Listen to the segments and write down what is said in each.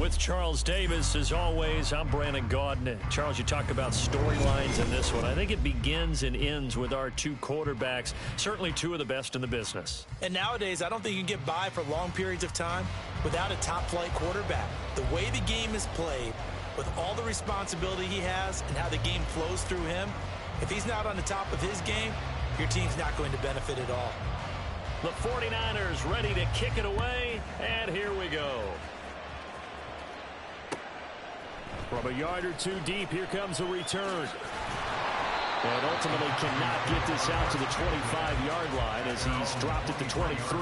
With Charles Davis, as always, I'm Brandon Gaudin. Charles, you talk about storylines in this one. I think it begins and ends with our two quarterbacks, certainly two of the best in the business. And nowadays, I don't think you can get by for long periods of time without a top-flight quarterback. The way the game is played, with all the responsibility he has and how the game flows through him, if he's not on the top of his game, your team's not going to benefit at all. The 49ers ready to kick it away, and here we go. From a yard or two deep, here comes a return. And ultimately cannot get this out to the 25-yard line as he's dropped at the 23.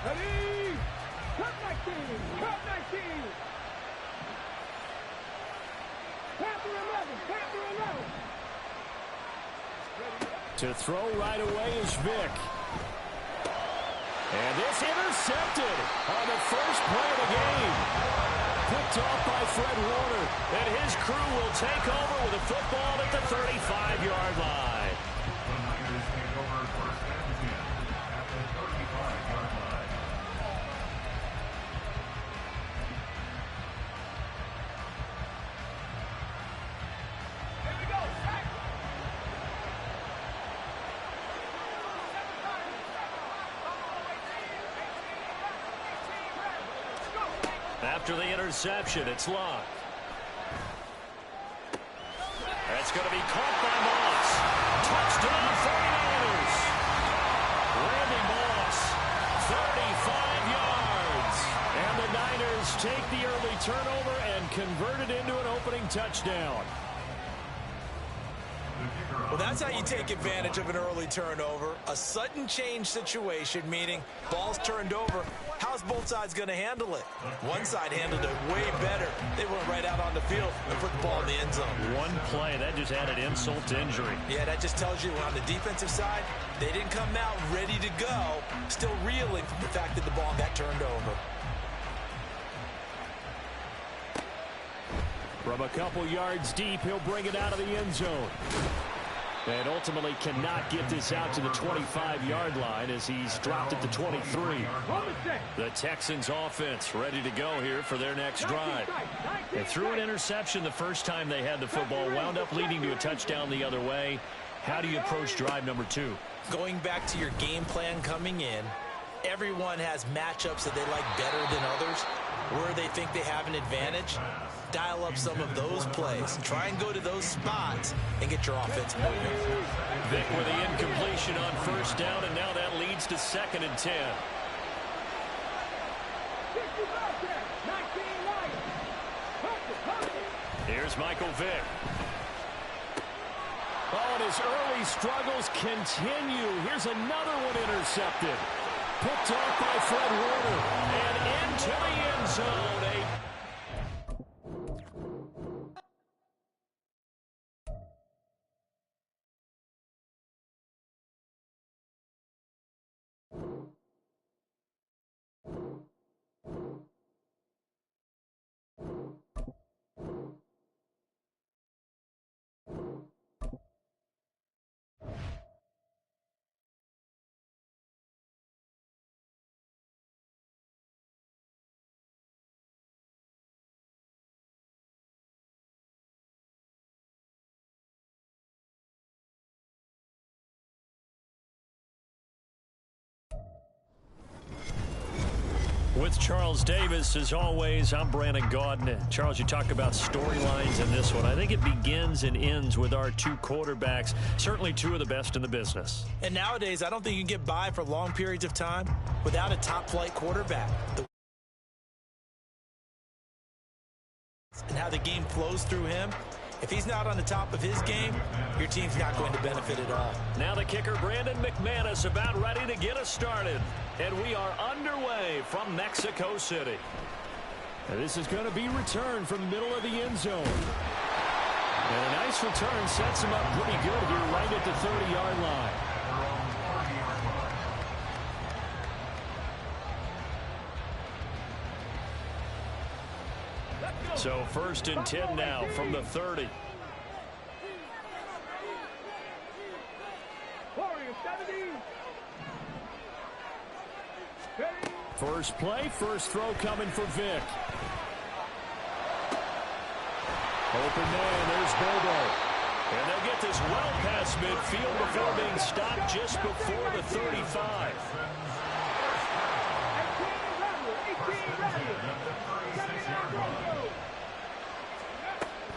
Ready? Cut 19! Cut 19! Panther 11! Panther 11! To throw right away is Vick. And this intercepted on the first play of the game. Picked off by Fred Warner. And his crew will take over with a football at the 35-yard line. After the interception, it's locked. That's going to be caught by Moss. Touchdown 49ers. Randy Moss, 35 yards. And the Niners take the early turnover and convert it into an opening touchdown. Well, that's how you take advantage of an early turnover. A sudden change situation, meaning ball's turned over. How's both sides going to handle it? One side handled it way better. They went right out on the field and put the ball in the end zone. One play, that just added insult to injury. Yeah, that just tells you on the defensive side, they didn't come out ready to go, still reeling from the fact that the ball got turned over. From a couple yards deep, he'll bring it out of the end zone. And ultimately cannot get this out to the 25-yard line as he's dropped at the 23. The Texans offense ready to go here for their next drive. They threw an interception the first time they had the football, wound up leading to a touchdown the other way. How do you approach drive number two? Going back to your game plan coming in, everyone has matchups that they like better than others, where they think they have an advantage. Dial up some of those plays. Try and go to those spots and get your offense moving. Vick with the incompletion on first down, and now that leads to 2nd and 10. Here's Michael Vick. Oh, and his early struggles continue. Here's another one intercepted. Picked off by Fred Warner. And into the end zone. With Charles Davis, as always, I'm Brandon Gaudin. Charles, you talk about storylines in this one. I think it begins and ends with our two quarterbacks, certainly two of the best in the business. And nowadays, I don't think you can get by for long periods of time without a top-flight quarterback. And how the game flows through him. If he's not on the top of his game, your team's not going to benefit at all. Now the kicker, Brandon McManus, about ready to get us started. And we are underway from Mexico City. And this is going to be returned from the middle of the end zone. And a nice return sets him up pretty good here right at the 30-yard line. So 1st and 10 now from the 30. First play, first throw coming for Vic. Open man, there's Bobo. And they'll get this well past midfield before being stopped just before the 35.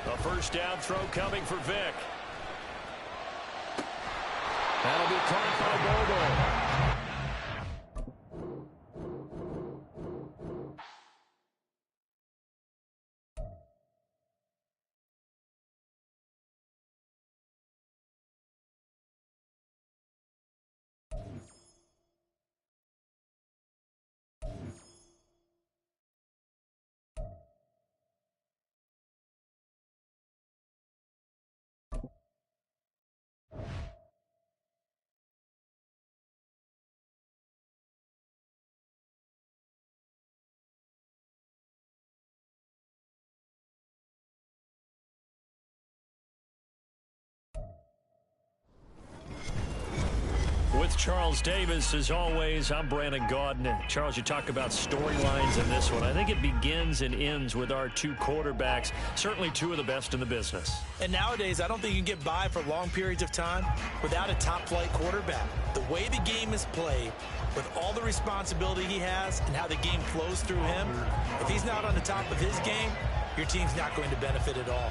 A first down throw coming for Vic. That'll be caught by Bobo. With Charles Davis, as always, I'm Brandon Gaudin. Charles, you talk about storylines in this one. I think it begins and ends with our two quarterbacks, certainly two of the best in the business. And nowadays, I don't think you can get by for long periods of time without a top-flight quarterback. The way the game is played, with all the responsibility he has and how the game flows through him, if he's not on the top of his game, your team's not going to benefit at all.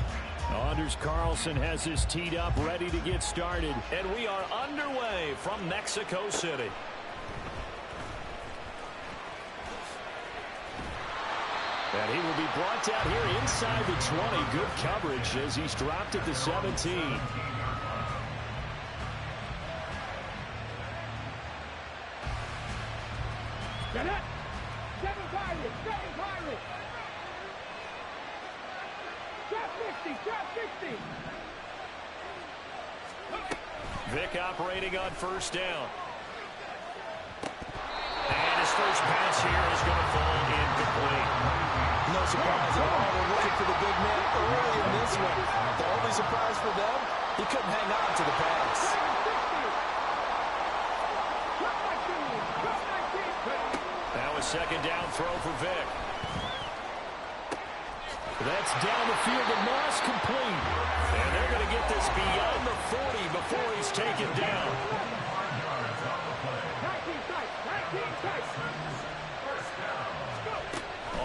Anders Carlson has this teed up, ready to get started. And we are underway from Mexico City. And he will be brought down here inside the 20. Good coverage as he's dropped at the 17. Get it! 7 Pirates! 7 Pirates! Drop 60! Drop 60! Vic operating on first down. And his first pass here is going to fall incomplete. No surprise at all. They're looking for the big man early in this one. The only surprise for them, he couldn't hang on to the pass. Now a second down throw for Vic. That's down the field to Moss, complete. And they're going to get this beyond the 40 before he's taken down. 19 tight! 19 tight!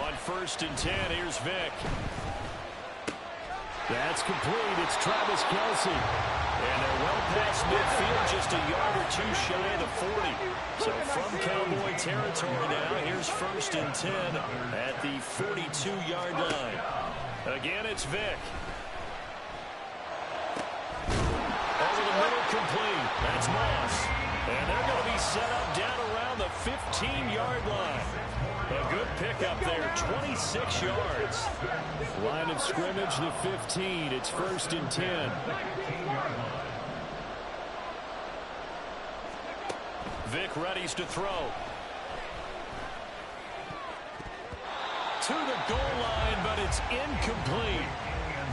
On first and 10, here's Vic. That's complete. It's Travis Kelce. And they're well past midfield, just a yard or two shy of the 40. So from Cowboy territory now, here's first and 10 at the 42-yard line. Again, it's Vic. Over the middle, complete. That's Moss. And they're going to be set up down around the 15-yard line. A good pickup there, 26 yards. Line of scrimmage, the 15. It's first and 10. Vic readies to throw. To the goal line, but it's incomplete.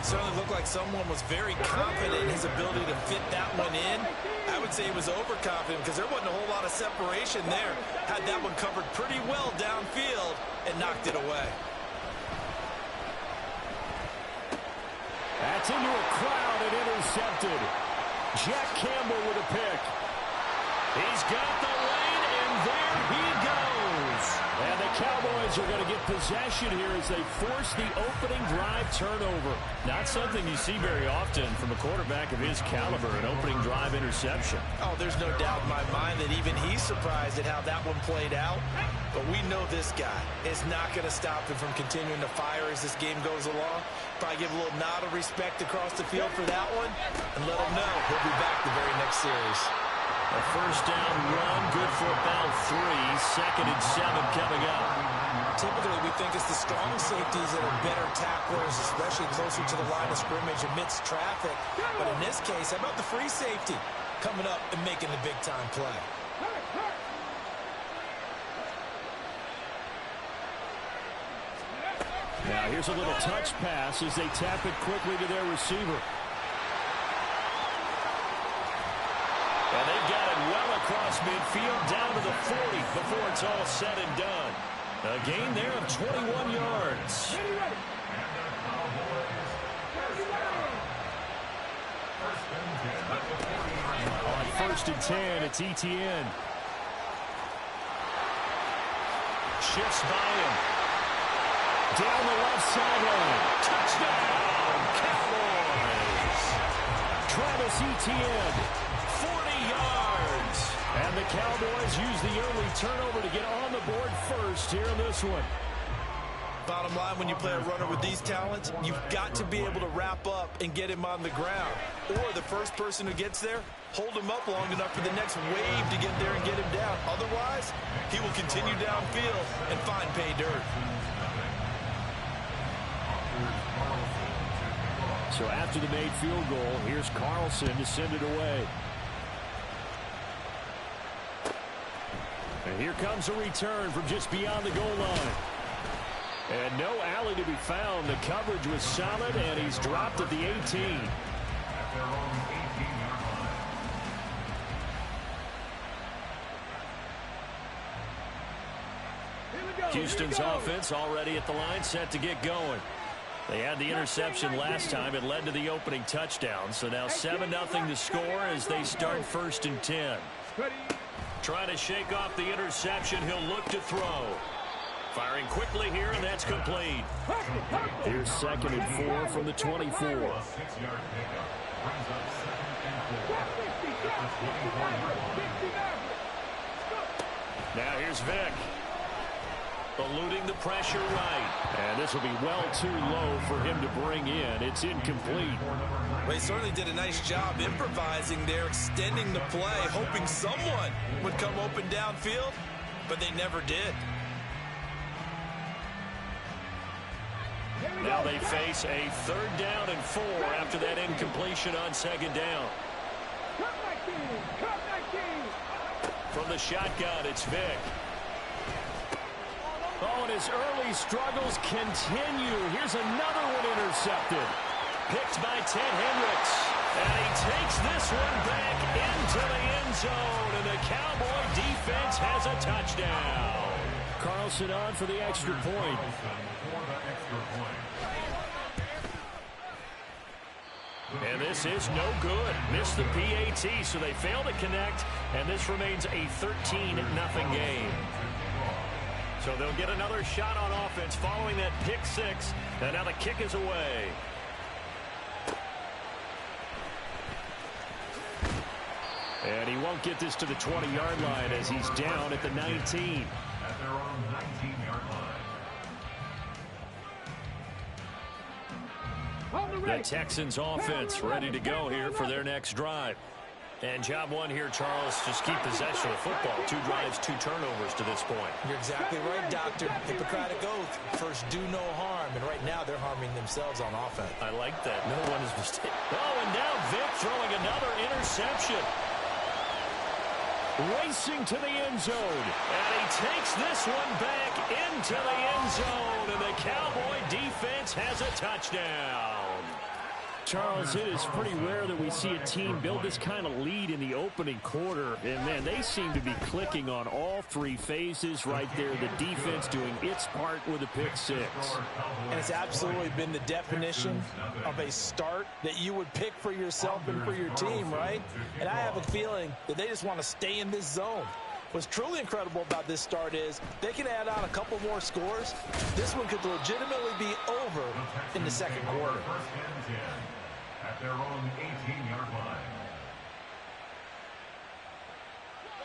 Certainly looked like someone was very confident in his ability to fit that one in. I would say he was overconfident because there wasn't a whole lot of separation there. Had that one covered pretty well downfield and knocked it away. That's into a crowd and intercepted. Jack Campbell with a pick. He's got the lane, and there he goes. And the Cowboys are going to get possession here as they force the opening drive turnover. Not something you see very often from a quarterback of his caliber, an opening drive interception. Oh, there's no doubt in my mind that even he's surprised at how that one played out. But we know this guy is not going to stop him from continuing to fire as this game goes along. Probably give a little nod of respect across the field for that one and let him know he'll be back the very next series. A first down run, good for about 3. Second and 7 coming up. Typically, we think it's the strong safeties that are better tacklers, especially closer to the line of scrimmage amidst traffic. But in this case, how about the free safety coming up and making the big-time play? Now here's a little touch pass as they tap it quickly to their receiver. And they've got it well across midfield down to the 40 before it's all said and done. A gain there of 21 yards. On 1st and 10, it's Etienne. Shifts by him. Down the left sideline. Touchdown, Cowboys. Travis Etienne, 40 yards. And the Cowboys use the early turnover to get on the board first here in this one. Bottom line, when you play a runner with these talents, you've got to be able to wrap up and get him on the ground. Or the first person who gets there, hold him up long enough for the next wave to get there and get him down. Otherwise, he will continue downfield and find pay dirt. So after the made field goal, here's Carlson to send it away. And here comes a return from just beyond the goal line. And no alley to be found. The coverage was solid, and he's dropped at the 18. Houston's offense already at the line, set to get going. They had the interception last time. It led to the opening touchdown. So now 7-0 to score as they start 1st and 10. Trying to shake off the interception. He'll look to throw. Firing quickly here, and that's complete. Here's 2nd and 4 from the 24. Now here's Vick. Eluding the pressure right. And this will be well too low for him to bring in. It's incomplete. Well, he certainly did a nice job improvising there, extending the play, hoping someone would come open downfield, but they never did. Now they face a 3rd down and 4 after that incompletion on 2nd down. From the shotgun, it's Vick. Oh, and his early struggles continue. Here's another one intercepted. Picked by Ted Hendricks. And he takes this one back into the end zone. And the Cowboy defense has a touchdown. Carlson on for the extra point. And this is no good. Missed the PAT, so they fail to connect. And this remains a 13-0 game. So they'll get another shot on offense following that pick 6. And now the kick is away. And he won't get this to the 20-yard line as he's down at the 19. At their own 19-yard line. The Texans offense ready to go here for their next drive. And job one here, Charles, just keep possession of the football. 2 drives, 2 turnovers to this point. You're exactly right, Doctor. Hippocratic oath. First, do no harm. And right now, they're harming themselves on offense. I like that. No one is mistaken. Oh, and now Vick throwing another interception. Racing to the end zone. And he takes this one back into the end zone. And the Cowboy defense has a touchdown. Charles, it is pretty rare that we see a team build this kind of lead in the opening quarter. And, man, they seem to be clicking on all 3 phases right there. The defense doing its part with a pick 6. And it's absolutely been the definition of a start that you would pick for yourself and for your team, right? And I have a feeling that they just want to stay in this zone. What's truly incredible about this start is they can add on a couple more scores. This one could legitimately be over in the 2nd quarter. At their own 18-yard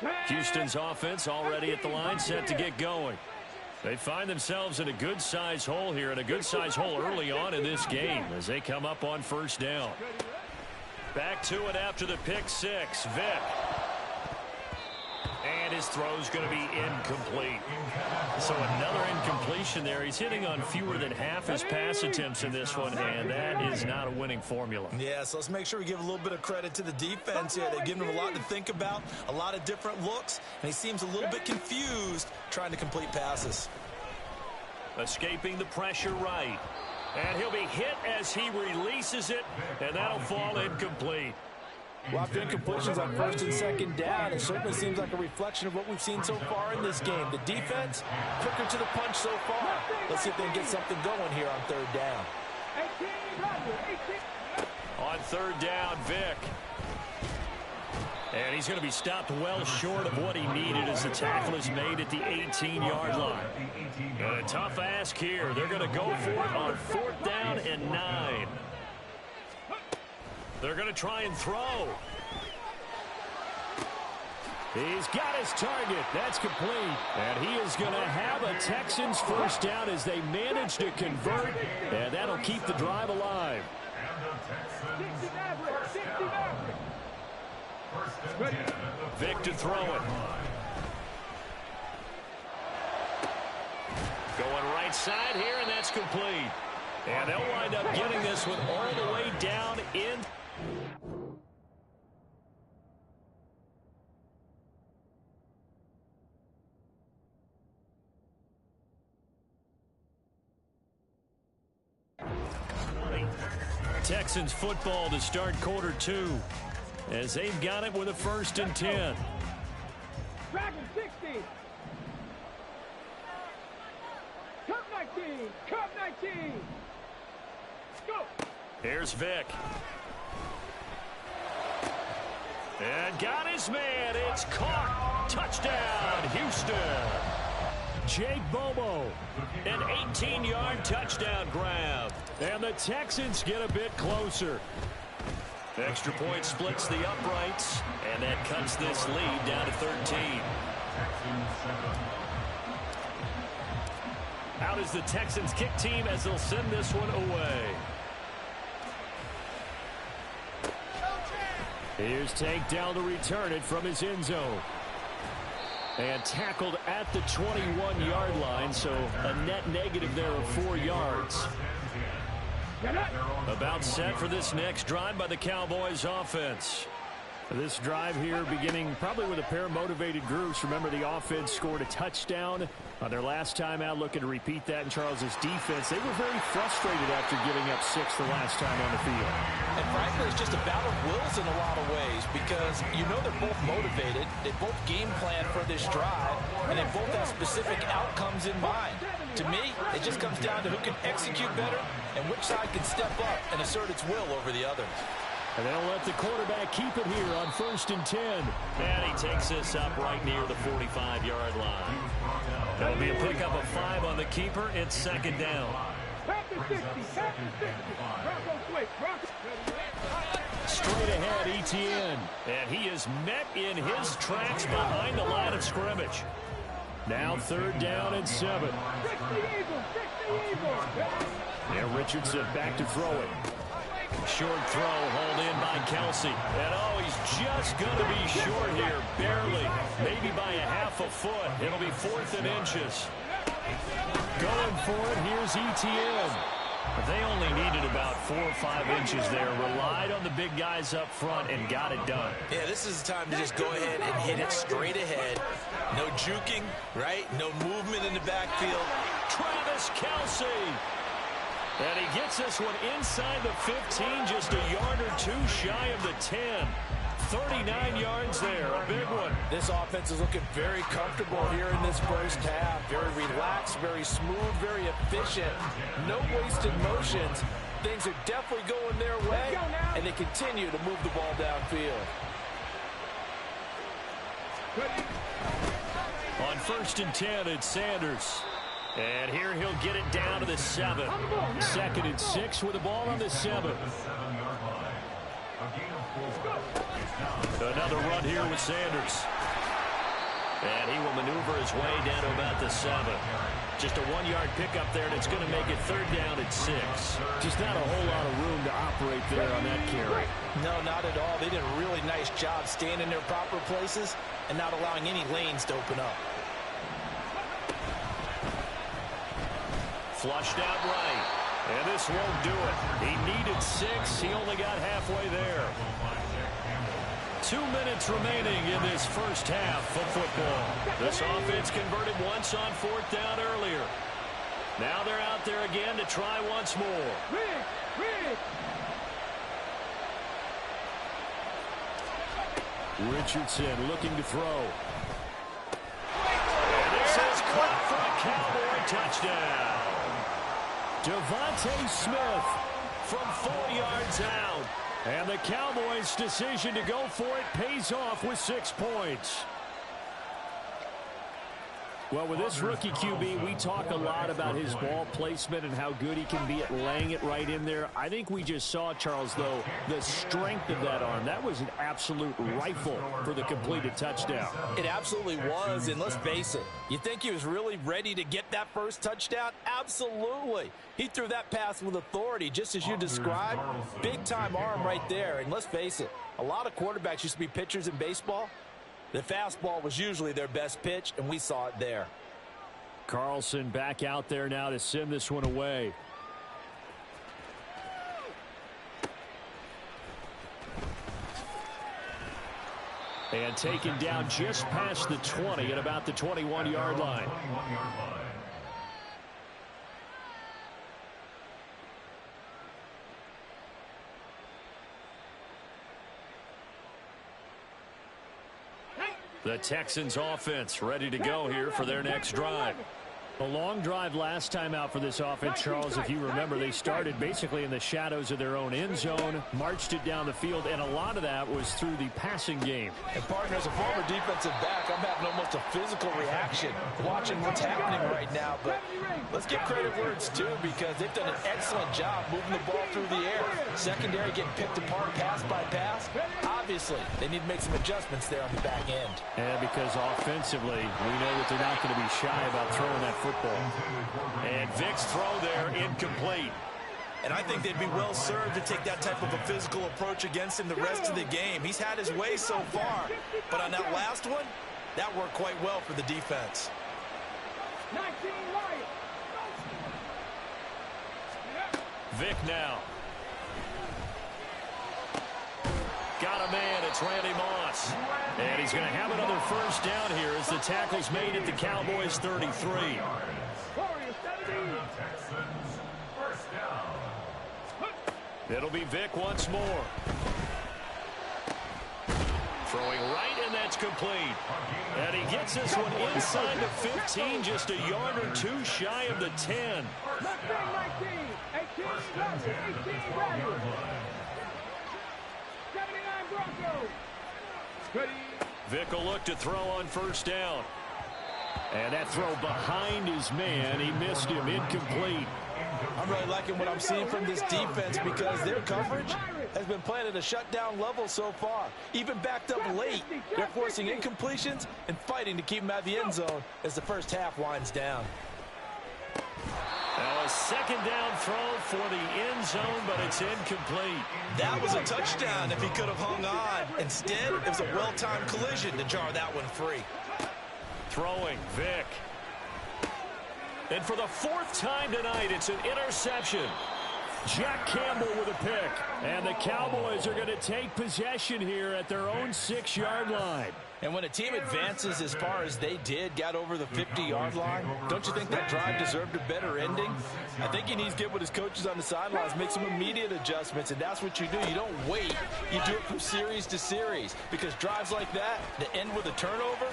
line. Houston's offense already at the line, set to get going. They find themselves in a good-sized hole here, and a good-sized hole early on in this game as they come up on 1st down. Back to it after the pick 6. Vick. And his throw's going to be incomplete. So another incompletion there. He's hitting on fewer than half his pass attempts in this one, and that is not a winning formula. Yeah, so let's make sure we give a little bit of credit to the defense here. They've given him a lot to think about, a lot of different looks, and he seems a little bit confused trying to complete passes. Escaping the pressure right. And he'll be hit as he releases it, and that'll fall incomplete. Well, after incompletions on first and second down, it certainly seems like a reflection of what we've seen so far in this game. The defense, quicker to the punch so far. Let's see if they can get something going here on third down. On third down, Vic. And he's going to be stopped well short of what he needed as the tackle is made at the 18-yard line. And a tough ask here. They're going to go for it on fourth down and 9. They're going to try and throw. He's got his target. That's complete. And he is going to have a Texans first down as they manage to convert. And that'll keep the drive alive. Vic to throw it. Going right side here, and that's complete. And they'll wind up getting this one all the way down in. Texans football to start quarter 2 as they've got it with a 1st and 10. Dragon 60. Cup 19. Cup 19. Go. Here's Vic. And got his man. It's caught. Touchdown, Houston. Jake Bobo, an 18-yard touchdown grab. And the Texans get a bit closer. Extra point splits the uprights, and that cuts this lead down to 13. Out is the Texans kick team as they'll send this one away. Here's Tank down to return it from his end zone. And tackled at the 21-yard line, so a net negative there of 4 yards. About set for this next drive by the Cowboys offense. This drive here beginning probably with a pair of motivated groups. Remember, the offense scored a touchdown on their last time out, looking to repeat that in Charles's defense. They were very frustrated after giving up 6 the last time on the field. And frankly, it's just a battle of wills in a lot of ways because you know they're both motivated. They both game plan for this drive, and they both have specific outcomes in mind. To me, it just comes down to who can execute better and which side can step up and assert its will over the other. And they'll let the quarterback keep it here on 1st and 10. And he takes this up right near the 45-yard line. That'll be a pickup of 5 on the keeper. It's 2nd down. Straight ahead, Etienne. And he is met in his tracks behind the line of scrimmage. Now 3rd down and 7. And Richardson back to throw it. Short throw, hauled in by Kelsey. And oh, he's just going to be short here, barely. Maybe by a half a foot. It'll be 4th and inches. Going for it, here's Etienne. But they only needed about 4 or 5 inches there. Relied on the big guys up front and got it done. Yeah, this is the time to just go ahead and hit it straight ahead. No juking, right? No movement in the backfield. Travis Kelsey. And he gets this one inside the 15, just a yard or 2 shy of the 10. 39 yards there, a big one. This offense is looking very comfortable here in this first half. Very relaxed, very smooth, very efficient. No wasted motions. Things are definitely going their way, and they continue to move the ball downfield. On 1st and 10, it's Sanders. And here he'll get it down to the 7. 2nd and 6 with the ball on the 7. Another run here with Sanders. And he will maneuver his way down to about the 7. Just a 1-yard pickup there, and it's going to make it 3rd down at 6. Just not a whole lot of room to operate there on that carry. No, not at all. They did a really nice job staying in their proper places and not allowing any lanes to open up. Flushed out right. And this won't do it. He needed 6. He only got halfway there. 2 minutes remaining in this first half of football. This offense converted once on 4th down earlier. Now they're out there again to try once more. Richardson looking to throw. And this is caught for a Cowboy touchdown. Devontae Smith from 4 yards out. And the Cowboys' decision to go for it pays off with 6 points. Well, with this rookie QB, we talk a lot about his ball placement and how good he can be at laying it right in there. I think we just saw, Charles, though, the strength of that arm. That was an absolute rifle for the completed touchdown. It absolutely was, and let's face it, you think he was really ready to get that first touchdown? Absolutely. He threw that pass with authority, just as you described. Big-time arm right there, and let's face it, a lot of quarterbacks used to be pitchers in baseball. The fastball was usually their best pitch, and we saw it there. Carlson back out there now to send this one away. And taken down just past the 20 at about the 21-yard line. The Texans offense ready to go here for their next drive. A long drive last time out for this offense, Charles. If you remember, they started basically in the shadows of their own end zone, marched it down the field, and a lot of that was through the passing game. And, partner, as a former defensive back, I'm having almost a physical reaction watching what's happening right now. But let's give credit where it's due, because they've done an excellent job moving the ball through the air. Secondary getting picked apart pass by pass. Obviously, they need to make some adjustments there on the back end. And because offensively, we know that they're not going to be shy about throwing that football. And Vic's throw there incomplete. And I think they'd be well served to take that type of a physical approach against him the rest of the game. He's had his way so far, but on that last one, that worked quite well for the defense. 19 Lions. Vic now. Got a man, it's Randy Moss. And he's going to have another first down here as the tackle's made at the Cowboys 33. It'll be Vic once more. Throwing right, and that's complete. And he gets this one inside the 15, just a yard or two shy of the 10. 79 Broncos. Vic will look to throw on first down. And that throw behind his man. He missed him. Incomplete. I'm really liking what I'm seeing from this defense, because their coverage has been playing at a shutdown level so far. Even backed up late, they're forcing incompletions and fighting to keep them out of the end zone as the first half winds down. Now a second down throw for the end zone, but it's incomplete. That was a touchdown if he could have hung on. Instead, it was a well-timed collision to jar that one free. Throwing, Vic. And for the fourth time tonight, it's an interception. Jack Campbell with a pick. And the Cowboys are going to take possession here at their own 6-yard line. And when a team advances as far as they did, got over the 50-yard line, don't you think that drive deserved a better ending? I think he needs to get with his coaches on the sidelines, make some immediate adjustments, and that's what you do. You don't wait. You do it from series to series, because drives like that, that end with a turnover,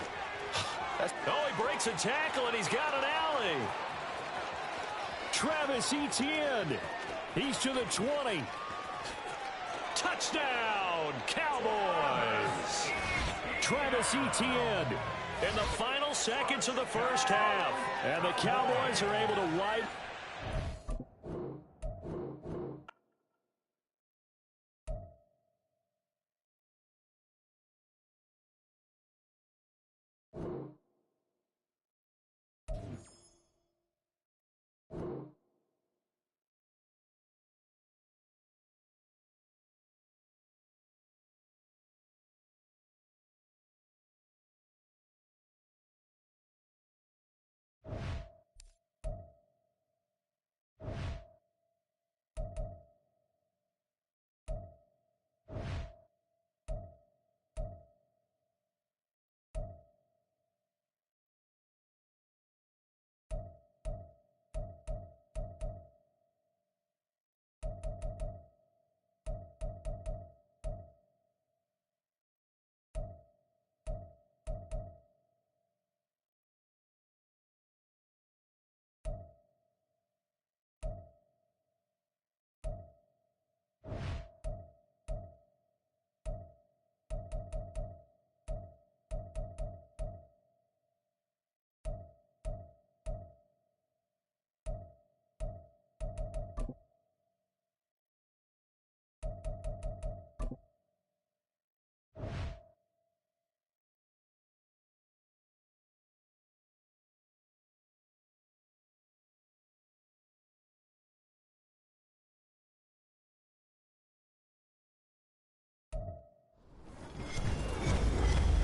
he breaks a tackle, and he's got an alley. Travis Etienne. He's to the 20. Touchdown, Cowboys. Travis Etienne in the final seconds of the first half. And the Cowboys are able to wipe.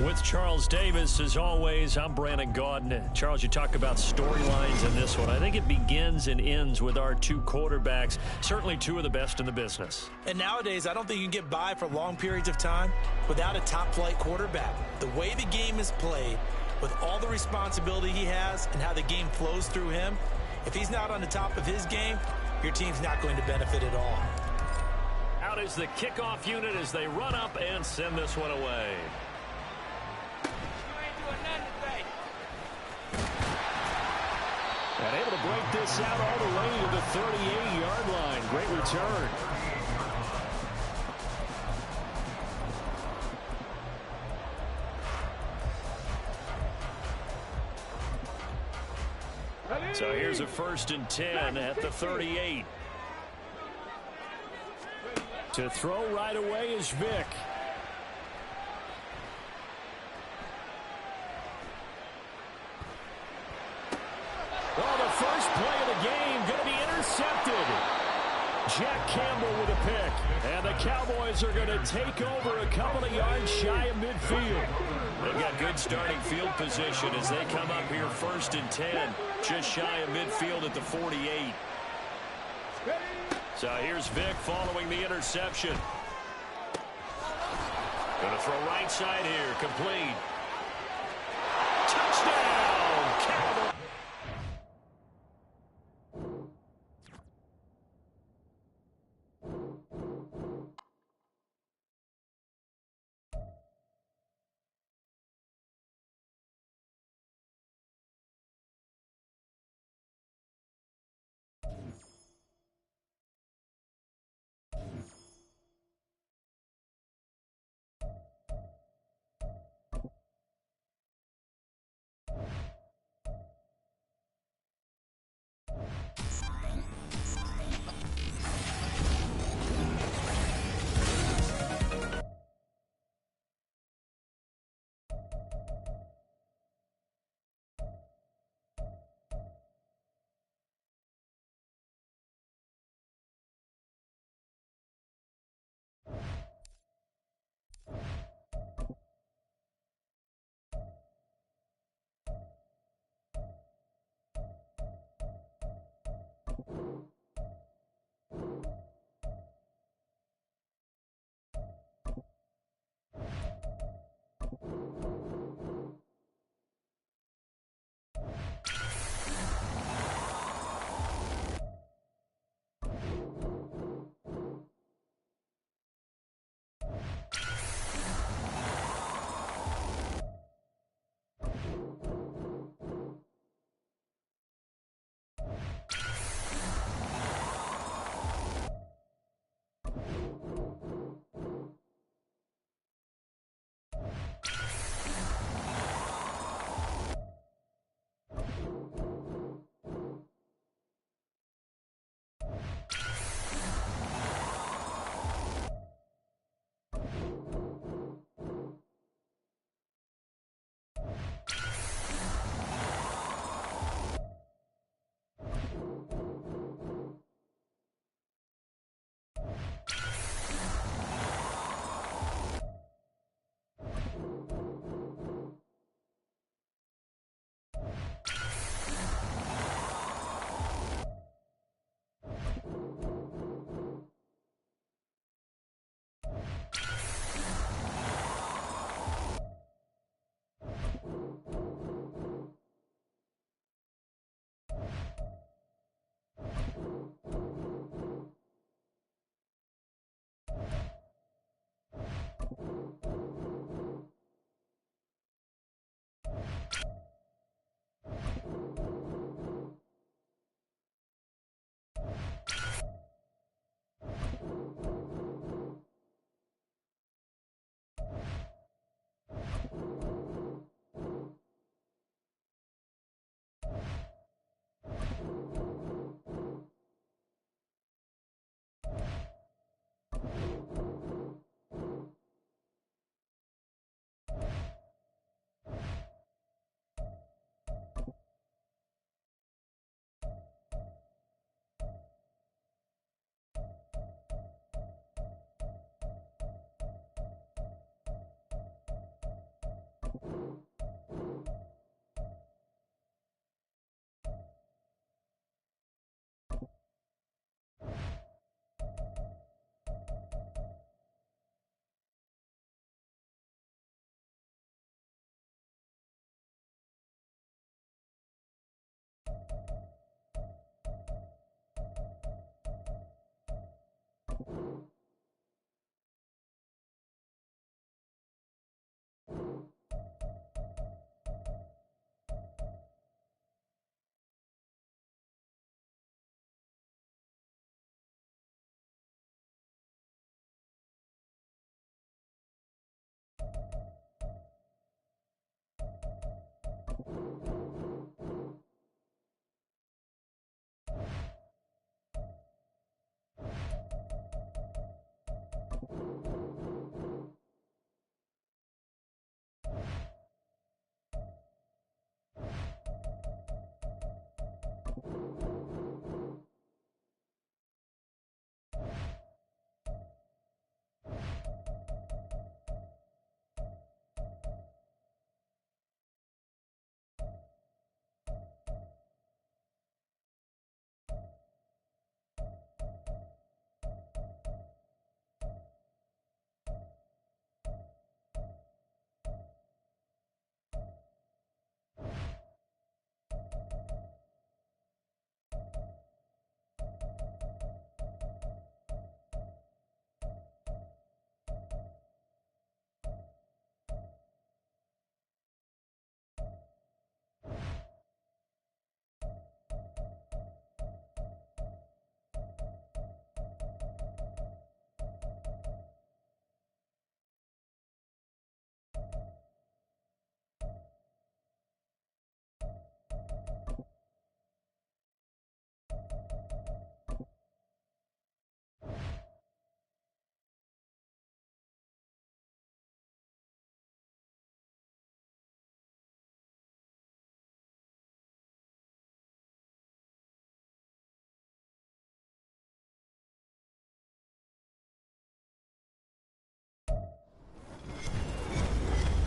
With Charles Davis, as always, I'm Brandon Gaudin. Charles, you talk about storylines in this one. I think it begins and ends with our two quarterbacks, certainly two of the best in the business. And nowadays, I don't think you can get by for long periods of time without a top-flight quarterback. The way the game is played, with all the responsibility he has and how the game flows through him, if he's not on the top of his game, your team's not going to benefit at all. Out is the kickoff unit as they run up and send this one away. And able to break this out all the way to the 38-yard line. Great return. So here's a 1st and 10 at the 38. To throw right away is Vick. Well, the first play of the game going to be intercepted. Jack Campbell with a pick. And the Cowboys are going to take over a couple of yards shy of midfield. They've got good starting field position as they come up here 1st and 10. Just shy of midfield at the 48. So here's Vick following the interception. Going to throw right side here. Complete. Touchdown, Cowboys.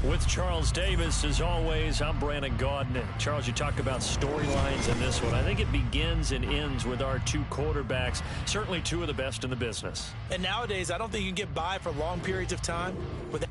With Charles Davis, as always, I'm Brandon Gaudin. Charles, you talk about storylines in this one. I think it begins and ends with our two quarterbacks, certainly two of the best in the business. And nowadays, I don't think you can get by for long periods of time without...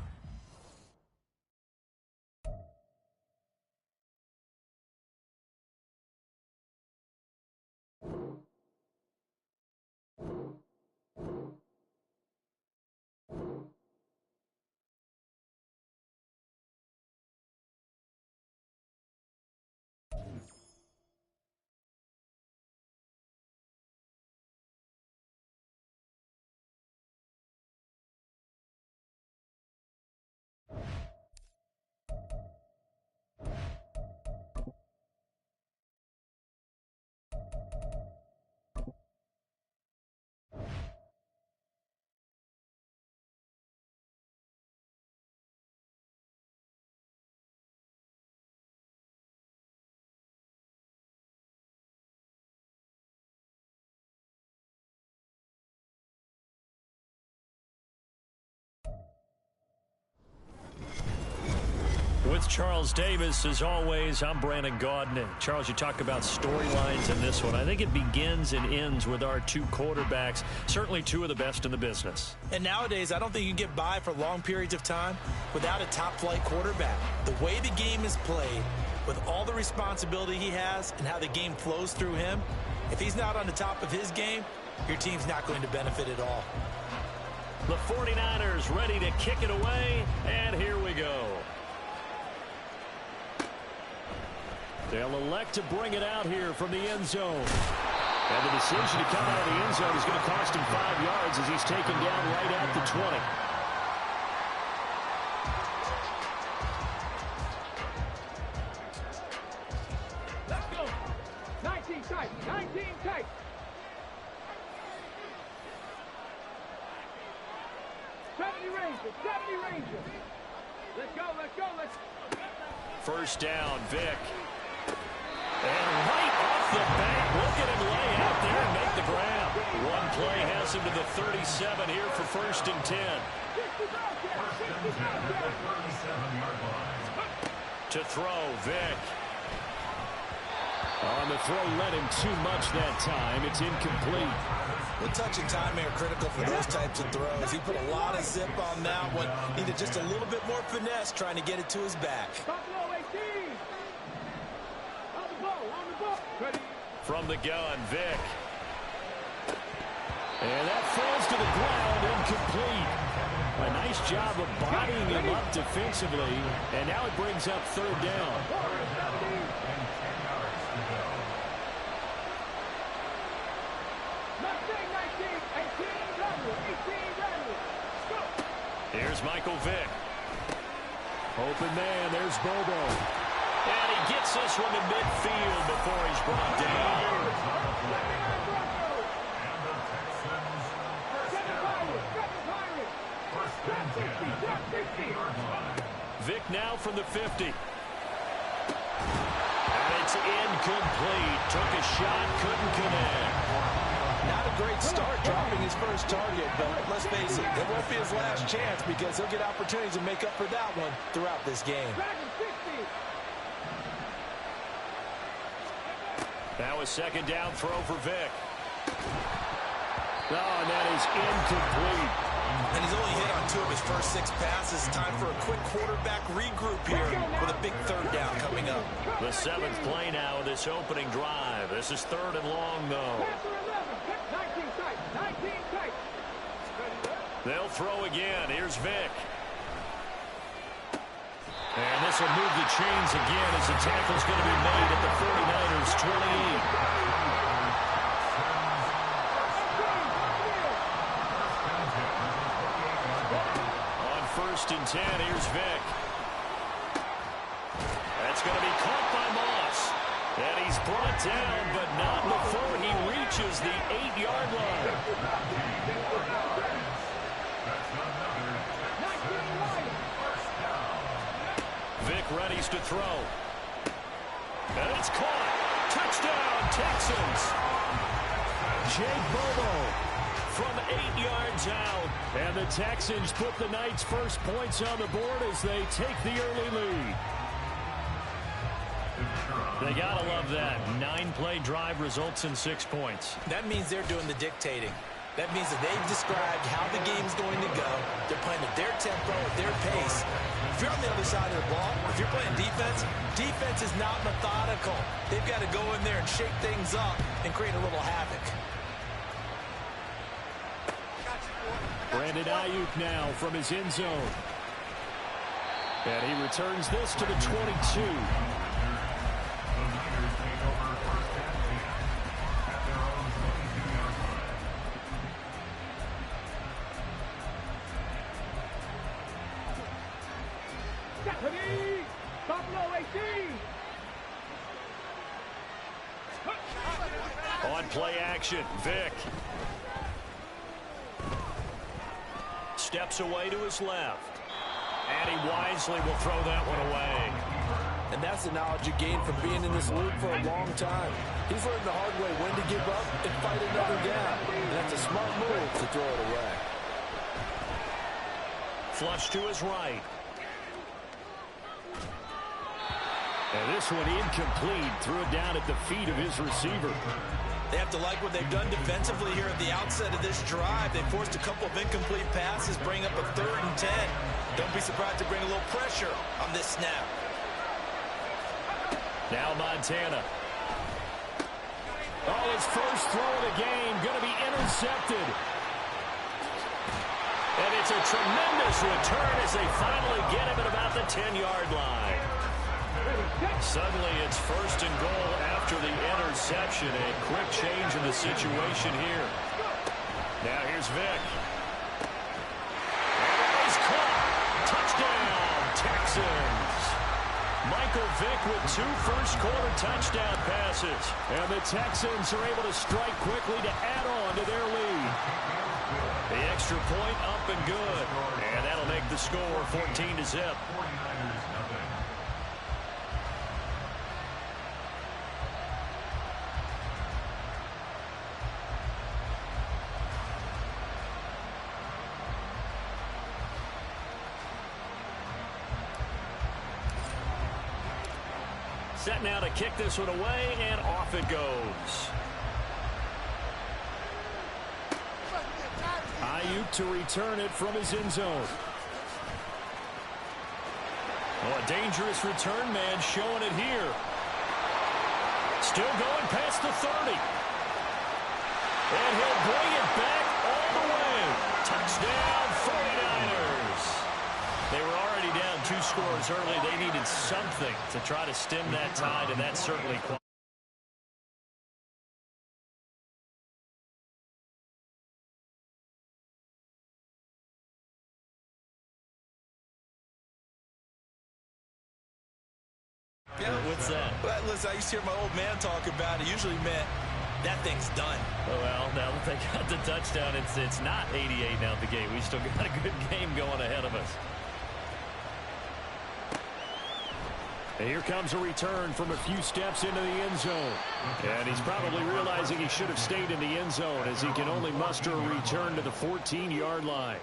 With Charles Davis, as always, I'm Brandon Gaudin. Charles, you talk about storylines in this one. I think it begins and ends with our two quarterbacks, certainly two of the best in the business. And nowadays, I don't think you can get by for long periods of time without a top-flight quarterback. The way the game is played, with all the responsibility he has and how the game flows through him, if he's not on the top of his game, your team's not going to benefit at all. The 49ers ready to kick it away, and here we go. They'll elect to bring it out here from the end zone. And the decision to come out of the end zone is going to cost him 5 yards as he's taken down right at the 20. Let's go. 19 tight. 19 tight. Rangers. Let's go. First down, Vic. And right off the bat, look at him lay out there and make the grab. One play has him to the 37 here for 1st and 10. To throw, Vic. On the throw, led him too much that time. It's incomplete. The touch and time are critical for those types of throws. He put a lot of zip on that one. Needed just a little bit more finesse trying to get it to his back. From the gun, Vic. And that falls to the ground, incomplete. A nice job of bodying him up defensively. And now it brings up 3rd down. Here's Michael Vick. Open man, there's Bobo. And he gets this one to midfield before he's brought down. Vic now from the 50. And it's incomplete. Took a shot, couldn't connect. Not a great start dropping his first target, but let's face it, it won't be his last chance because he'll get opportunities to make up for that one throughout this game. Now a second down throw for Vic. Oh, and that is incomplete. And he's only hit on 2 of his first 6 passes. Time for a quick quarterback regroup here with a big third down coming up. The 7th play now of this opening drive. This is 3rd and long, though. They'll throw again. Here's Vic. And this will move the chains again as the tackle's going to be made at the 49ers 28. First and 10, here's Vic. That's going to be caught by Moss. And he's brought down, but not before he reaches the 8-yard line. Vic readies to throw. And it's caught. Touchdown, Texans. Jake Bobo from 8 yards out. And the Texans put the Knights' first points on the board as they take the early lead. They got to love that. 9-play drive results in 6 points. That means they're doing the dictating. That means that they've described how the game's going to go. They're playing at their tempo, at their pace. If you're on the other side of the ball, if you're playing defense, defense is not methodical. They've got to go in there and shake things up and create a little havoc. Brandon Ayuk now from his end zone. And he returns this to the 22. On play action, Vic. Steps away to his left. And he wisely will throw that one away. And that's the knowledge you gain from being in this league for a long time. He's learned the hard way when to give up and fight another down. And that's a smart move to throw it away. Flush to his right. And this one incomplete. Threw it down at the feet of his receiver. They have to like what they've done defensively here at the outset of this drive. They forced a couple of incomplete passes, bring up a 3rd and 10. Don't be surprised to bring a little pressure on this snap. Now Montana. Oh, his first throw of the game going to be intercepted. And it's a tremendous return as they finally get him at about the 10-yard line. Suddenly it's 1st and goal after the interception. A quick change in the situation here. Now here's Vic. And he's caught. Touchdown, Texans. Michael Vick with 2 first-quarter touchdown passes. And the Texans are able to strike quickly to add on to their lead. The extra point up and good. And that'll make the score 14-0. Set now to kick this one away, and off it goes. Ayuk to return it from his end zone. Oh, a dangerous return man showing it here. Still going past the 30. And he'll bring it back all the way. Touchdown, 49ers. They were already down 2 scores early. They needed something to try to stem that tide, and that certainly qualified. Yeah. What's that? Well, listen, I used to hear my old man talk about it. Usually meant that thing's done. Oh, well, now that they got the touchdown, it's not 88 now at the game. We still got a good game going ahead of us. And here comes a return from a few steps into the end zone. And he's probably realizing he should have stayed in the end zone as he can only muster a return to the 14-yard line.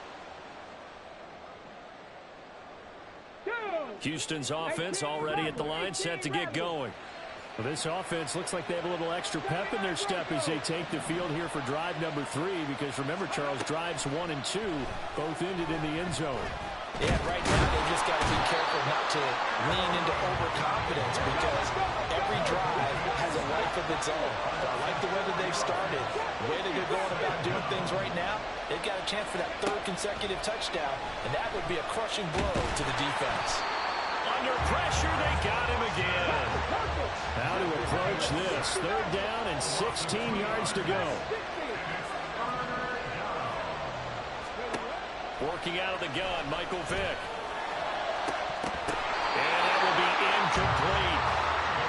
Houston's offense already at the line, set to get going. Well, this offense looks like they have a little extra pep in their step as they take the field here for drive number 3, because remember, Charles, drives 1 and 2 both ended in the end zone. Yeah, right now they've just got to be careful not to lean into overconfidence, because every drive has a life of its own. But I like the way that they've started. The way that they're going about doing things right now, they've got a chance for that 3rd consecutive touchdown, and that would be a crushing blow to the defense. Under pressure, they got him again. How to approach this? 3rd down and 16 yards to go. Working out of the gun, Michael Vick. And that will be incomplete.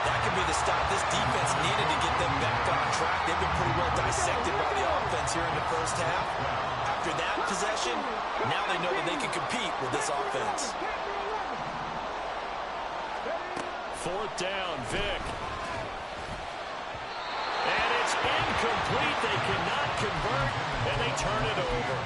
That could be the stop this defense needed to get them back on track. They've been pretty well dissected by the offense here in the first half. After that possession, now they know that they can compete with this offense. 4th down, Vick. And it's incomplete. They cannot convert, and they turn it over.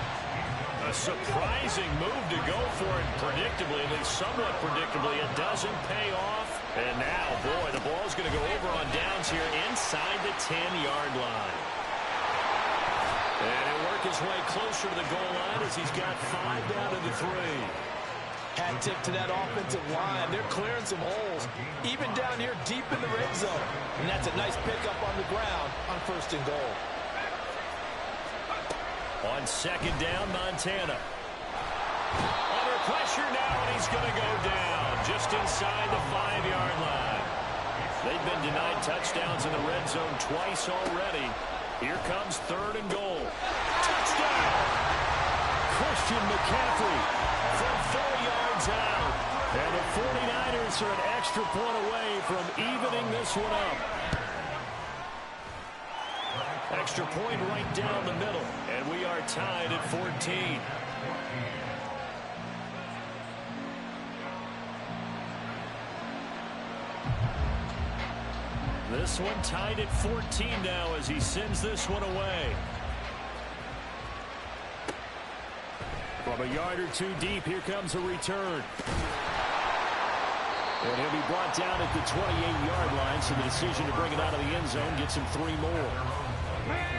A surprising move to go for it predictably, at least somewhat predictably. It doesn't pay off. And now, boy, the ball's going to go over on downs here inside the 10-yard line. And he'll work his way closer to the goal line as he's got 5 down to the 3. Hat tip to that offensive line. They're clearing some holes, even down here deep in the red zone. And that's a nice pickup on the ground on 1st and goal. On 2nd down, Montana. Under pressure now, and he's going to go down just inside the 5-yard line. They've been denied touchdowns in the red zone twice already. Here comes 3rd and goal. Touchdown! Christian McCaffrey from 4 yards out. And the 49ers are an extra point away from evening this one up. Extra point right down the middle, and we are tied at 14. This one tied at 14 now as he sends this one away. From a yard or 2 deep, here comes a return. And he'll be brought down at the 28-yard line, so the decision to bring it out of the end zone gets him 3 more.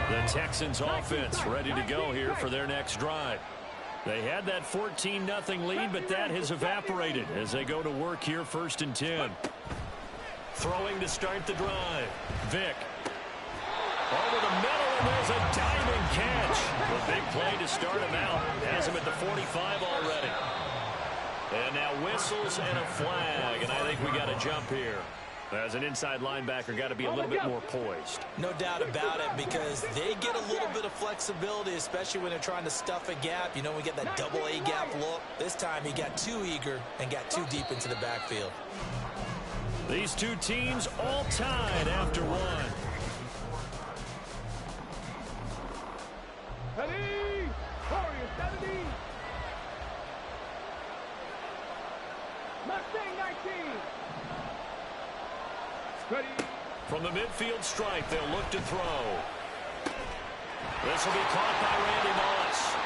The Texans offense ready to go here for their next drive. They had that 14-0 lead, but that has evaporated as they go to work here 1st and 10. Throwing to start the drive. Vick. Over the middle, and there's a diving catch. A big play to start him out. Has him at the 45 already. And now whistles and a flag, and I think we got a jump here. As an inside linebacker, got to be a little bit more poised. No doubt about it, because they get a little bit of flexibility, especially when they're trying to stuff a gap. You know, we get that double A gap look. This time he got too eager and got too deep into the backfield. These two teams all tied after one. Ready? Warriors 70. Mustang 19. Ready. From the midfield stripe, they'll look to throw. This will be caught by Randy Moss.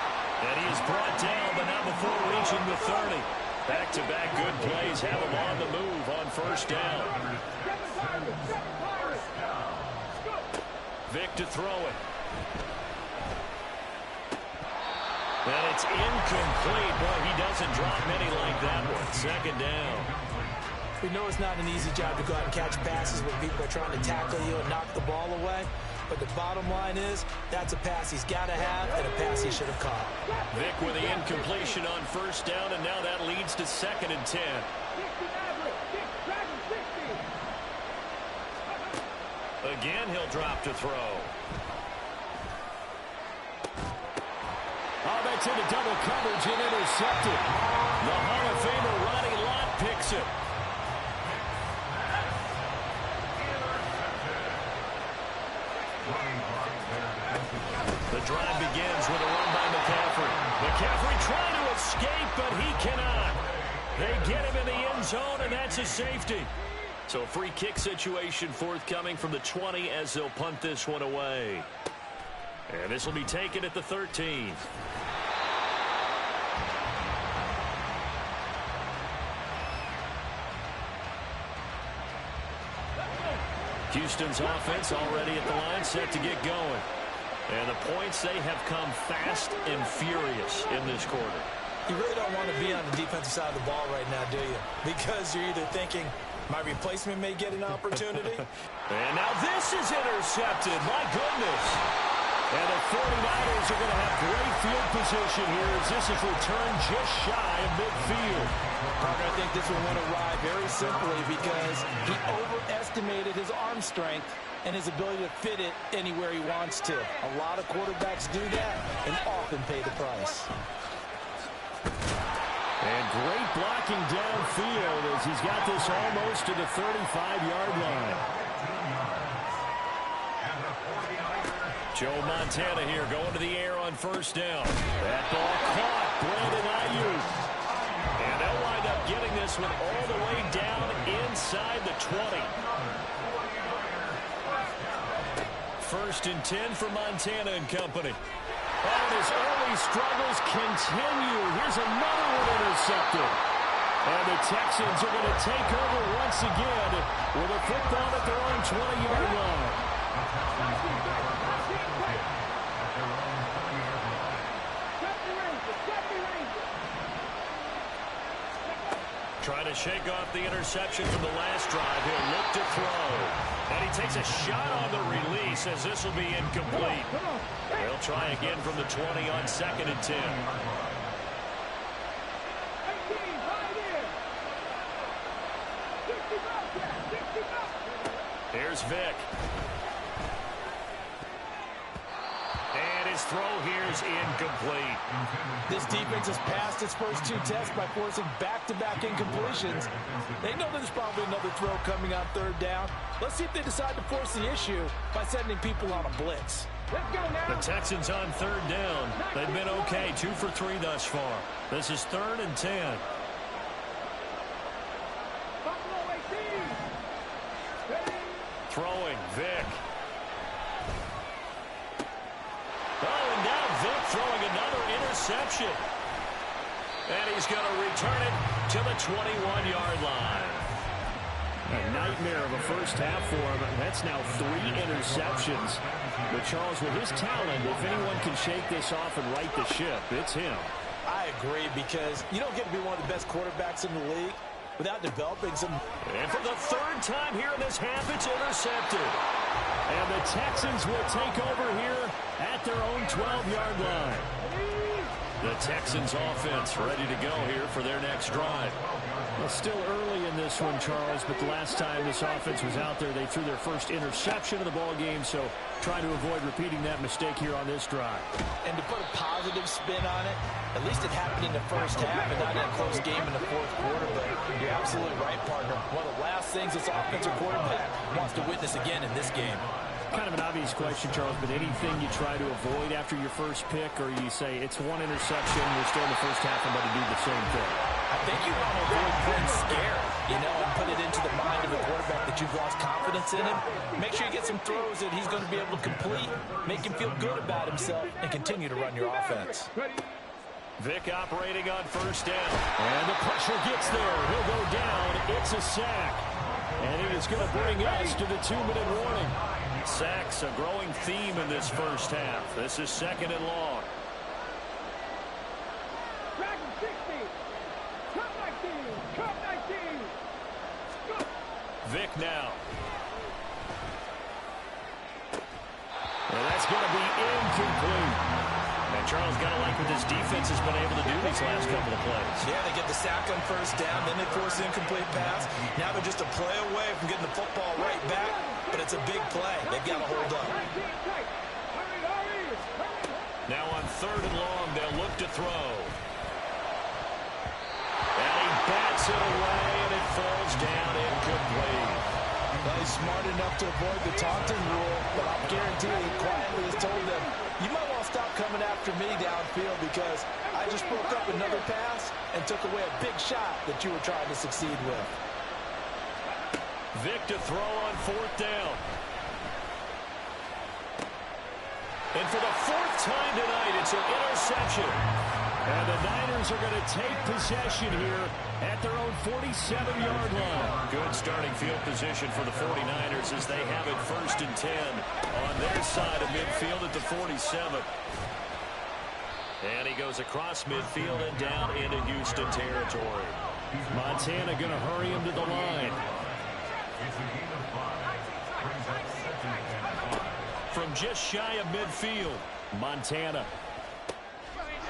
And he is brought down, but not before reaching the 30. Back-to-back good plays have him on the move on 1st down. Vick to throw it. And it's incomplete. Boy, he doesn't drop many like that one. 2nd down. We know it's not an easy job to go out and catch passes when people are trying to tackle you and knock the ball away. But the bottom line is, that's a pass he's got to have and a pass he should have caught. Vick with the incompletion on 1st down, and now that leads to 2nd and 10. Again, he'll drop to throw. Oh, that's into double coverage and intercepted. The Hall of Famer Ronnie Lott picks it. drive begins with a run by McCaffrey. McCaffrey trying to escape, but he cannot. They get him in the end zone, and that's a safety. So a free kick situation forthcoming from the 20 as they'll punt this one away. And this will be taken at the 13. Houston's offense already at the line, set to get going. And the points, they have come fast and furious in this quarter. You really don't want to be on the defensive side of the ball right now, do you? Because you're either thinking, my replacement may get an opportunity. And now this is intercepted. My goodness. And the 49ers are going to have great field position here as this is returned just shy of midfield. Parker, I think this one went awry very simply because he overestimated his arm strength and his ability to fit it anywhere he wants to. A lot of quarterbacks do that and often pay the price. And great blocking downfield as he's got this almost to the 35-yard line. Joe Montana here going to the air on first down. That ball caught. Brandon Ayuk. And they'll wind up getting this one all the way down inside the 20. First and 10 for Montana and company. And his early struggles continue. Here's another one intercepted. And the Texans are going to take over once again with a football at their own 20-yard line. Trying to shake off the interception from the last drive. He'll look to throw. And he takes a shot on the release as this will be incomplete. They'll try again from the 20 on second and 10. Here's Vic. And his throw here is incomplete. This defense has passed its first two tests by forcing back-to-back incompletions. They know there's probably another throw coming on third down. Let's see if they decide to force the issue by sending people on a blitz. Let's go now. The Texans on third down. They've been okay, 2 for 3 thus far. This is third and 10. Throwing, Vic. Oh, and now Vic throwing another interception. And he's going to return it to the 21-yard line. A nightmare of a first half for him. That's now 3 interceptions. But Charles, with his talent, if anyone can shake this off and right the ship, it's him. I agree, because you don't get to be one of the best quarterbacks in the league without developing some. And for the third time here in this half, it's intercepted. And the Texans will take over here at their own 12-yard line. The Texans offense ready to go here for their next drive. Well, still early in this one, Charles, but the last time this offense was out there, they threw their first interception of the ball game, so trying to avoid repeating that mistake here on this drive. And to put a positive spin on it, at least it happened in the first half and not in a close game in the fourth quarter, but you're absolutely right, partner. One of the last things this offensive quarterback wants to witness again in this game. Kind of an obvious question, Charles, but anything you try to avoid after your first pick, or you say it's one interception, we're still in the first half, I'm going to do the same thing? I think you want to avoid playing scared, and put it into the mind of the quarterback that you've lost confidence in him. Make sure you get some throws that he's going to be able to complete, make him feel good about himself, and continue to run your offense. Vic operating on first down. And the pressure gets there. He'll go down. It's a sack. And it is going to bring us to the 2-minute warning. Sacks, a growing theme in this first half. This is second and long. Vic now. And that's going to be incomplete. And Charles got to like what this defense has been able to do these last couple of plays. Yeah, they get the sack on first down, then they force the incomplete pass. Now they're just a play away from getting the football right back, but it's a big play. They've got to hold up. Now on third and long, they'll look to throw. And he bats it away, and it falls down incomplete. Well, he's smart enough to avoid the taunting rule, but I'll guarantee he quietly has told them, you might want to y'all stop coming after me downfield because I just broke up another pass and took away a big shot that you were trying to succeed with. Vic to throw on 4th down. And for the 4th time tonight, it's an interception. And the Niners are going to take possession here at their own 47-yard line. Good starting field position for the 49ers as they have it 1st and 10 on their side of midfield at the 47. And he goes across midfield and down into Houston territory. Montana going to hurry him to the line. From just shy of midfield, Montana.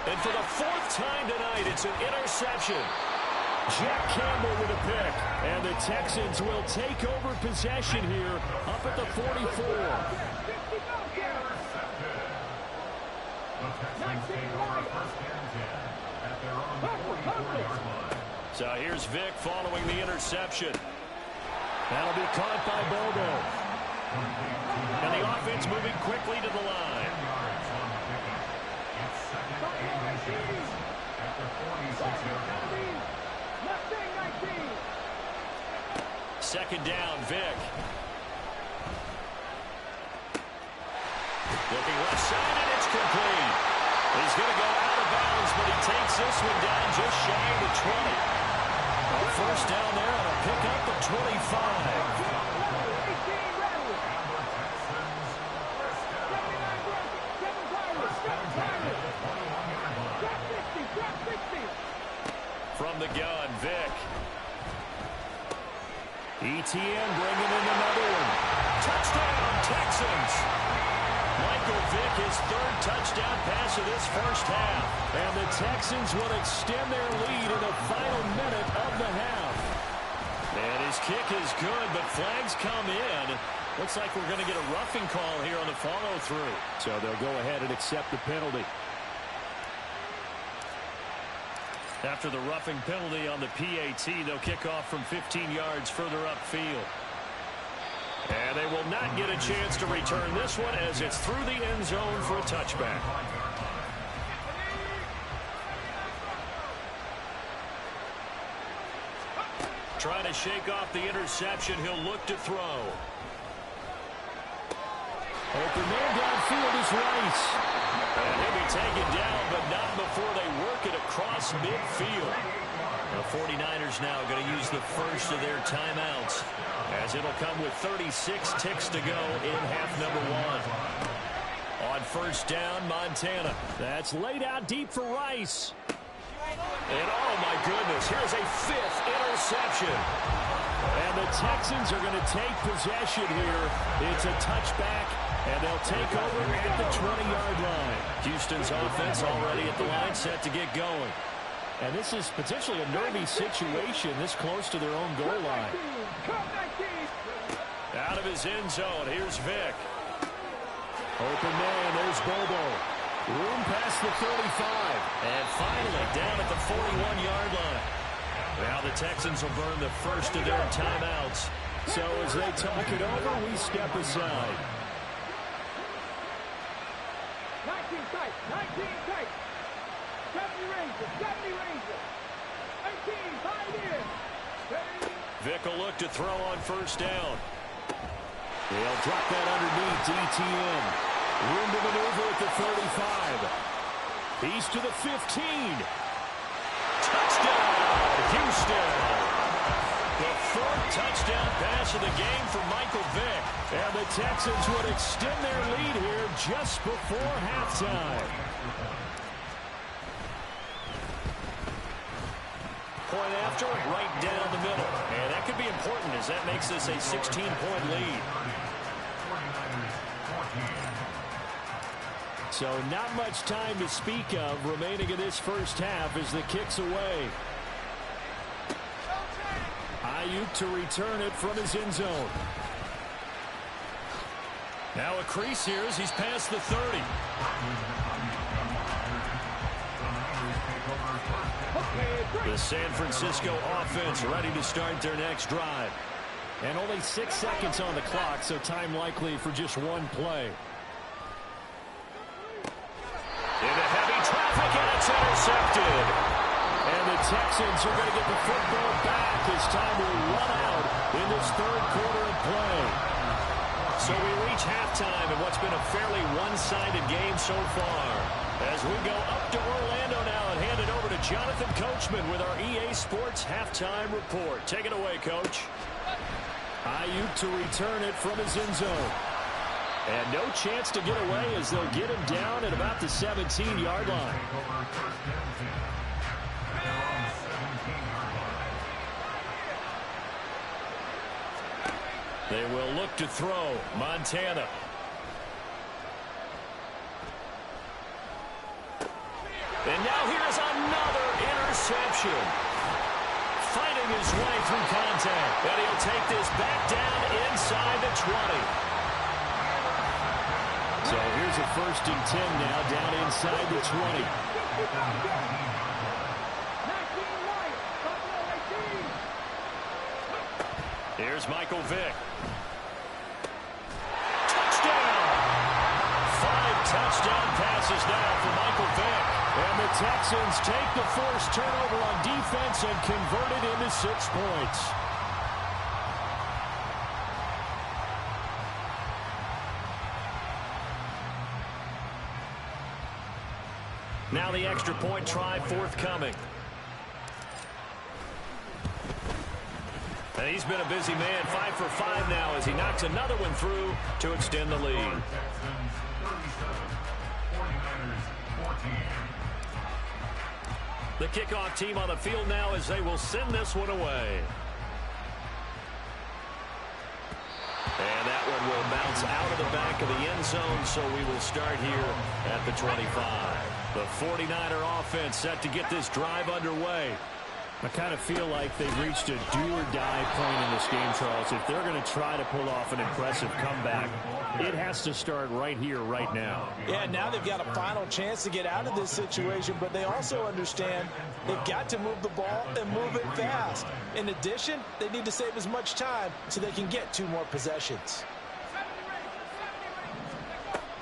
And for the 4th time tonight, it's an interception. Jack Campbell with a pick. And the Texans will take over possession here up at the 44. So here's Vic following the interception. That'll be caught by Bobo. And the offense moving quickly to the line. Second down, Vic. Looking left side, and it's complete. He's going to go out of bounds, but he takes this one down just shy of the 20. A first down there on a pickup of 25. From the gun, Vic. ETN bringing in another one. Touchdown, Texans. Michael Vick, his 3rd touchdown pass of this first half. And the Texans will extend their lead in the final minute of the half. And his kick is good, but flags come in. Looks like we're going to get a roughing call here on the follow-through. So they'll go ahead and accept the penalty. After the roughing penalty on the PAT, they'll kick off from 15 yards further upfield. And they will not get a chance to return this one as it's through the end zone for a touchback. Trying to shake off the interception. He'll look to throw. Open man downfield is Rice. And he'll be taken down, but not before they work it across midfield. The 49ers now going to use the first of their timeouts, as it'll come with 36 ticks to go in half number 1. On first down, Montana. That's laid out deep for Rice. And oh my goodness, here's a 5th interception. And the Texans are going to take possession here. It's a touchback, and they'll take over at the 20-yard line. Houston's offense already at the line, set to get going. And this is potentially a nervy situation this close to their own goal line. Out of his end zone, here's Vic. Open man, there's Bobo. Room past the 35. And finally down at the 41-yard line. Now the Texans will burn the first of their timeouts. So as they talk it over, we step aside. 19 tight, 19 tight. 70 Rangers, 70 Rangers. 18, tight in. Vic will look to throw on first down. They'll drop that underneath ETN. Room to maneuver at the 35. He's to the 15. Touchdown, Houston. The 4th touchdown pass of the game for Michael Vick. And the Texans would extend their lead here just before halftime. Point after, right down the middle. And that could be important as that makes this a 16-point lead. So not much time to speak of remaining in this first half as the kick's away. Ayuk to return it from his end zone. Now a crease here as he's past the 30. The San Francisco offense ready to start their next drive. And only 6 seconds on the clock, so time likely for just one play. intercepted. And the Texans are going to get the football back as time will run out in this third quarter of play. So we reach halftime in what's been a fairly one-sided game so far. As we go up to Orlando now and hand it over to Jonathan Coachman with our EA Sports halftime report. Take it away, Coach. Ayuk to return it from his end zone. And no chance to get away as they'll get him down at about the 17-yard line. They will look to throw. Montana. And now here's another interception. Fighting his way through contact. And he'll take this back down inside the 20. So here's a 1st and 10 now down inside the 20. Here's Michael Vick. Touchdown! 5 touchdown passes now for Michael Vick. And the Texans take the forced turnover on defense and convert it into 6 points. Now the extra point try forthcoming. And he's been a busy man, 5 for 5 now as he knocks another one through to extend the lead. The kickoff team on the field now as they will send this one away. And that one will bounce out of the back of the end zone, so we will start here at the 25. The 49er offense set to get this drive underway. I kind of feel like they've reached a do-or-die point in this game, Charles. If they're going to try to pull off an impressive comeback, it has to start right here, right now. Yeah, now they've got a final chance to get out of this situation, but they also understand they've got to move the ball and move it fast. In addition, they need to save as much time so they can get 2 more possessions.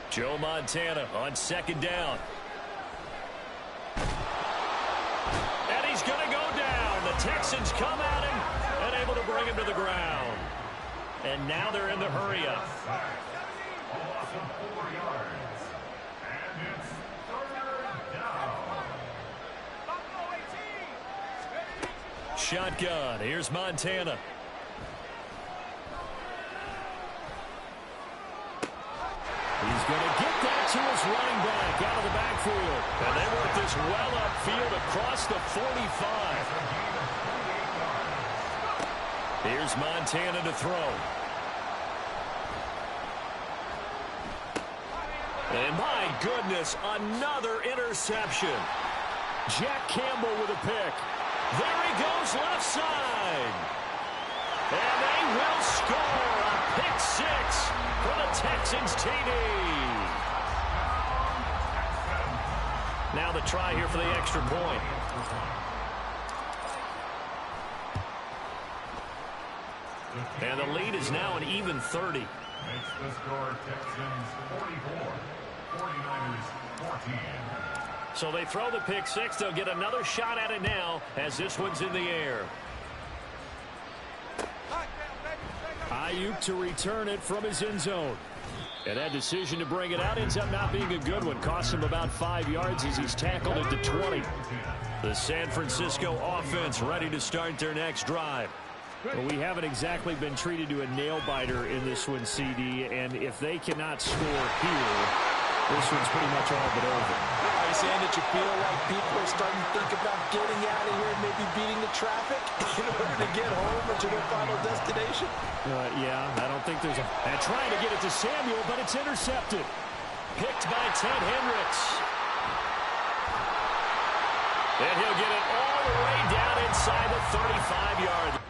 Joe Montana on 2nd down. And he's going to go down. The Texans come at him and able to bring him to the ground. And now they're in the hurry-up. Shotgun. Here's Montana. He's going to get that to his running back out of the backfield. And they work this well upfield across the 45. Here's Montana to throw. And my goodness, another interception. Jack Campbell with a pick. There he goes left side. And they will score a pick 6 for the Texans TD. Now the try here for the extra point. And the lead is now an even 30. Makes the score Texans 44, 49ers 14. So they throw the pick 6. They'll get another shot at it now as this one's in the air. Ayuk to return it from his end zone. And that decision to bring it out ends up not being a good one. Costs him about 5 yards as he's tackled at the 20. The San Francisco offense ready to start their next drive. Well, we haven't exactly been treated to a nail-biter in this one, CD. And if they cannot score here, this one's pretty much all but over. Are you saying that you feel like people are starting to think about getting out of here and maybe beating the traffic in order to get home or to their final destination? Yeah, I don't think there's a... And trying to get it to Samuel, but it's intercepted. Picked by Ted Hendricks. And he'll get it all the way down inside the 35-yard line.